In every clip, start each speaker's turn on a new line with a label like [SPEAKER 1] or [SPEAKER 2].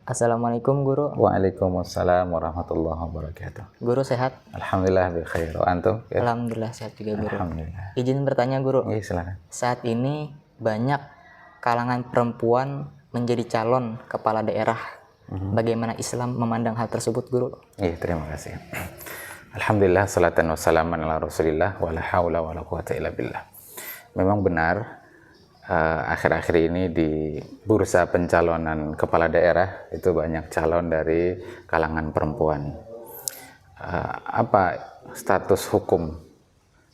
[SPEAKER 1] Assalamualaikum Guru.
[SPEAKER 2] Waalaikumsalam warahmatullahi wabarakatuh.
[SPEAKER 1] Guru sehat?
[SPEAKER 2] Alhamdulillah bi khair. Antum? Ya?
[SPEAKER 1] Alhamdulillah sehat juga Guru.
[SPEAKER 2] Alhamdulillah.
[SPEAKER 1] Izin bertanya Guru.
[SPEAKER 2] Iya, silakan.
[SPEAKER 1] Saat ini banyak kalangan perempuan menjadi calon kepala daerah. Bagaimana Islam memandang hal tersebut Guru?
[SPEAKER 2] Iya, terima kasih. Alhamdulillah, salatan wassalaman ala Rasulillah wala haula wala quwata illa billah. Memang benar akhir-akhir ini di bursa pencalonan kepala daerah itu banyak calon dari kalangan perempuan. Apa status hukum?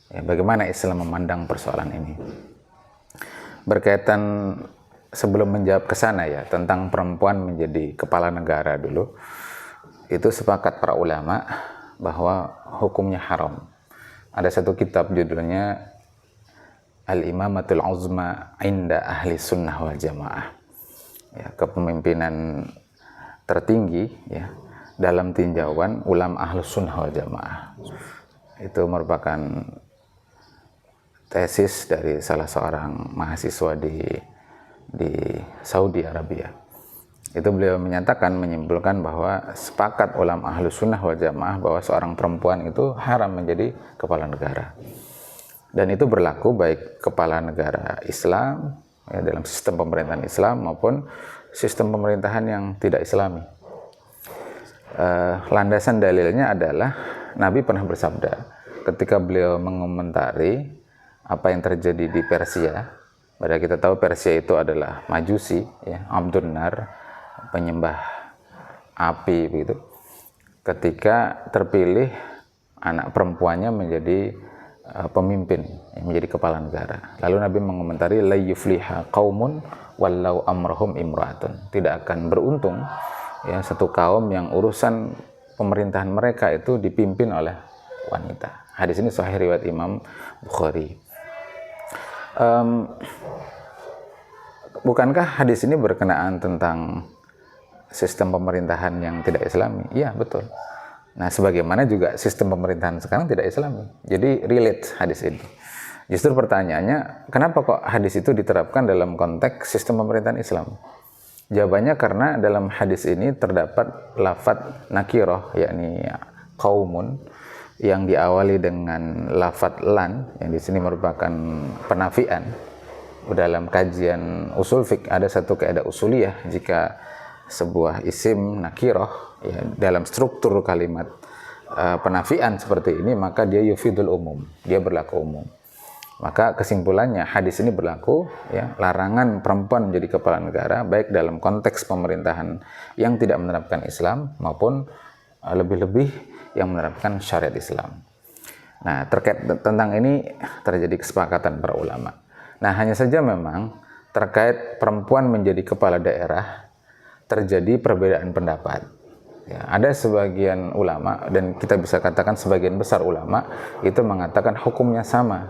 [SPEAKER 2] Ya, bagaimana Islam memandang persoalan ini? Berkaitan sebelum menjawab ke sana ya tentang perempuan menjadi kepala negara dulu, itu sepakat para ulama bahwa hukumnya haram. Ada satu kitab judulnya Al-Imamatul Uzma Inda Ahli Sunnah wal Jamaah, ya, kepemimpinan tertinggi ya dalam tinjauan ulama Ahli Sunnah wal Jamaah. Itu merupakan tesis dari salah seorang mahasiswa di Saudi Arabia. Itu beliau menyimpulkan bahwa sepakat ulama Ahli Sunnah wal Jamaah bahwa seorang perempuan itu haram menjadi kepala negara. Dan itu berlaku baik kepala negara Islam ya, dalam sistem pemerintahan Islam maupun sistem pemerintahan yang tidak Islami. Landasan dalilnya adalah Nabi pernah bersabda ketika beliau mengomentari apa yang terjadi di Persia. Padahal kita tahu Persia itu adalah Majusi, ya, Abdun Nar, penyembah api begitu. Ketika terpilih anak perempuannya menjadi pemimpin yang menjadi kepala negara. Lalu Nabi mengomentari la yufliha qaumun wallau amrahum imra'atun. Tidak akan beruntung ya satu kaum yang urusan pemerintahan mereka itu dipimpin oleh wanita. Hadis ini sahih riwayat Imam Bukhari. Bukankah hadis ini berkenaan tentang sistem pemerintahan yang tidak Islami? Iya, betul. Nah, sebagaimana juga sistem pemerintahan sekarang tidak Islami. Jadi relate hadis ini. Justru pertanyaannya, kenapa kok hadis itu diterapkan dalam konteks sistem pemerintahan Islam? Jawabannya karena dalam hadis ini terdapat lafadz nakiroh, yakni qaumun, yang diawali dengan lafadz lan, yang di sini merupakan penafian. Dalam kajian usul fiqh ada satu kaidah usuliyah, jika sebuah isim nakiroh ya, dalam struktur kalimat penafian seperti ini, maka dia yufidul umum, dia berlaku umum. Maka kesimpulannya hadis ini berlaku ya, larangan perempuan menjadi kepala negara baik dalam konteks pemerintahan yang tidak menerapkan Islam maupun lebih-lebih yang menerapkan syariat Islam. Nah, terkait tentang ini terjadi kesepakatan para ulama. Nah, hanya saja memang terkait perempuan menjadi kepala daerah terjadi perbedaan pendapat. Ya, ada sebagian ulama, dan kita bisa katakan sebagian besar ulama, itu mengatakan hukumnya sama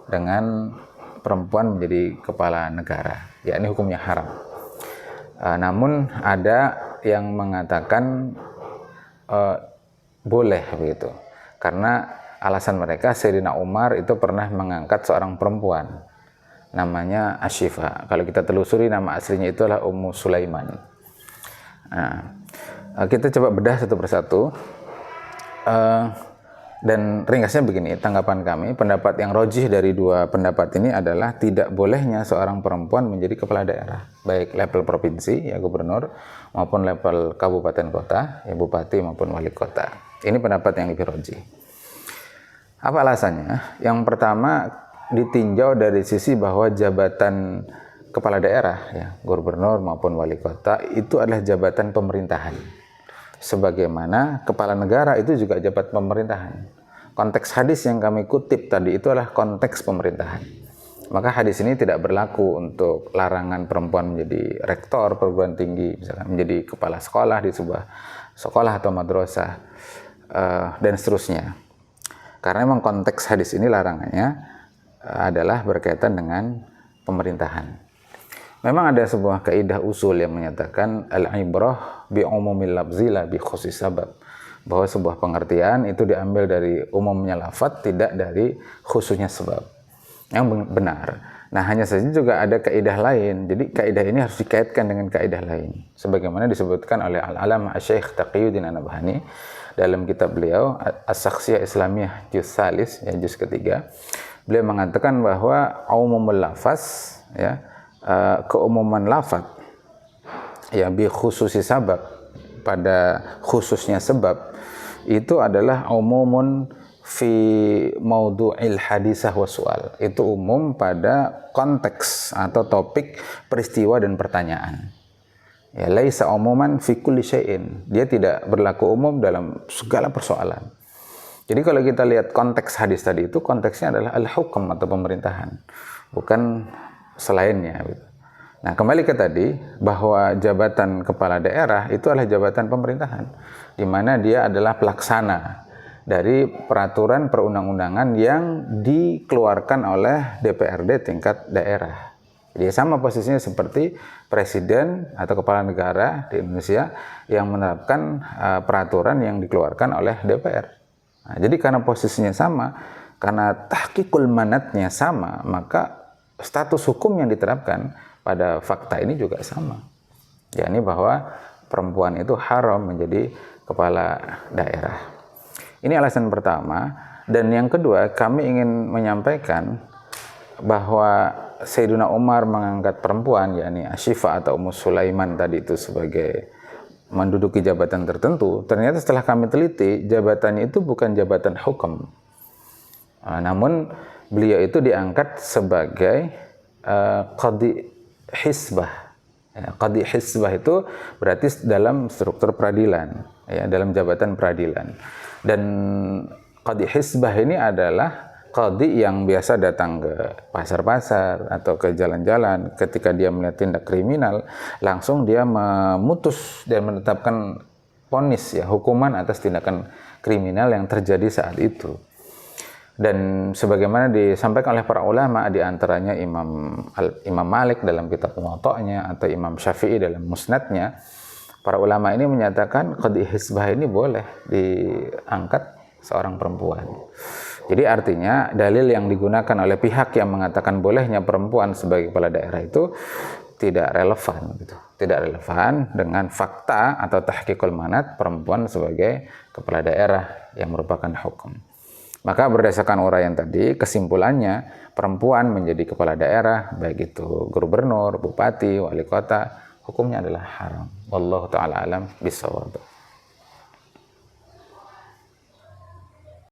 [SPEAKER 2] dengan perempuan menjadi kepala negara, yakni hukumnya haram. Namun ada yang mengatakan boleh begitu, karena alasan mereka Sayyidina Umar itu pernah mengangkat seorang perempuan, namanya Ashifa. Kalau kita telusuri nama aslinya itu adalah Ummu Sulaiman. Nah, kita coba bedah satu persatu, dan ringkasnya begini tanggapan kami. Pendapat yang rojih dari dua pendapat ini adalah tidak bolehnya seorang perempuan menjadi kepala daerah, baik level provinsi ya gubernur maupun level kabupaten kota ya bupati maupun wali kota. Ini pendapat yang lebih rojih. Apa alasannya? Yang pertama, ditinjau dari sisi bahwa jabatan kepala daerah ya gubernur maupun wali kota itu adalah jabatan pemerintahan, sebagaimana kepala negara itu juga jabatan pemerintahan. Konteks hadis yang kami kutip tadi itu adalah konteks pemerintahan. Maka hadis ini tidak berlaku untuk larangan perempuan menjadi rektor perguruan tinggi, misalkan menjadi kepala sekolah di sebuah sekolah atau madrasah dan seterusnya. Karena memang konteks hadis ini larangannya adalah berkaitan dengan pemerintahan. Memang ada sebuah kaidah usul yang menyatakan al-ibrah bi umumil lafzi la bi khusus sabab, bahwa sebuah pengertian itu diambil dari umumnya lafaz, tidak dari khususnya sebab. Yang benar, Nah, hanya saja juga ada kaidah lain. Jadi kaidah ini harus dikaitkan dengan kaidah lain. Sebagaimana disebutkan oleh Al-Alamah Syekh Taqiyuddin An-Nabhani dalam kitab beliau As-Shakhsiyah Islamiyah juz salis, ya juz ketiga. Beliau mengatakan bahwa umumul lafaz, ya, keumuman lafaz, ya, bi khususi sabab, pada khususnya sebab, itu adalah umumun fi maudhu'il hadisah wa su'al. Itu umum pada konteks atau topik peristiwa dan pertanyaan. Ya, laisa umuman fi kulli syai'in. Dia tidak berlaku umum dalam segala persoalan. Jadi kalau kita lihat konteks hadis tadi itu, konteksnya adalah al-hukm atau pemerintahan, bukan selainnya. Nah, kembali ke tadi bahwa jabatan kepala daerah itu adalah jabatan pemerintahan, di mana dia adalah pelaksana dari peraturan perundang-undangan yang dikeluarkan oleh DPRD tingkat daerah. Dia sama posisinya seperti presiden atau kepala negara di Indonesia yang menerapkan peraturan yang dikeluarkan oleh DPR. Nah, jadi karena posisinya sama, karena tahqiqul manatnya sama, maka status hukum yang diterapkan pada fakta ini juga sama. Yakni bahwa perempuan itu haram menjadi kepala daerah. Ini alasan pertama. Dan yang kedua, kami ingin menyampaikan bahwa Sayyidina Umar mengangkat perempuan, yakni Asyifa atau Ummu Sulaiman tadi itu sebagai menduduki jabatan tertentu. Ternyata setelah kami teliti, jabatannya itu bukan jabatan hukum. Namun beliau itu diangkat sebagai qadhi hisbah. Ya, qadhi hisbah itu berarti dalam struktur peradilan, ya, dalam jabatan peradilan. Dan qadhi hisbah ini adalah qadhi yang biasa datang ke pasar-pasar atau ke jalan-jalan. Ketika dia melihat tindak kriminal, langsung dia memutus dan menetapkan vonis, ya, hukuman atas tindakan kriminal yang terjadi saat itu. Dan sebagaimana disampaikan oleh para ulama, di antaranya Imam Malik dalam kitab Muwatta'nya atau Imam Syafi'i dalam Musnadnya, para ulama ini menyatakan qadhi hisbah ini boleh diangkat seorang perempuan. Jadi artinya dalil yang digunakan oleh pihak yang mengatakan bolehnya perempuan sebagai kepala daerah itu tidak relevan, gitu. Tidak relevan dengan fakta atau tahqiqul manat perempuan sebagai kepala daerah yang merupakan hukum. Maka berdasarkan uraian tadi, kesimpulannya perempuan menjadi kepala daerah, baik itu gubernur, bupati, wali kota, hukumnya adalah haram. Wallahu ta'ala alam bisawab.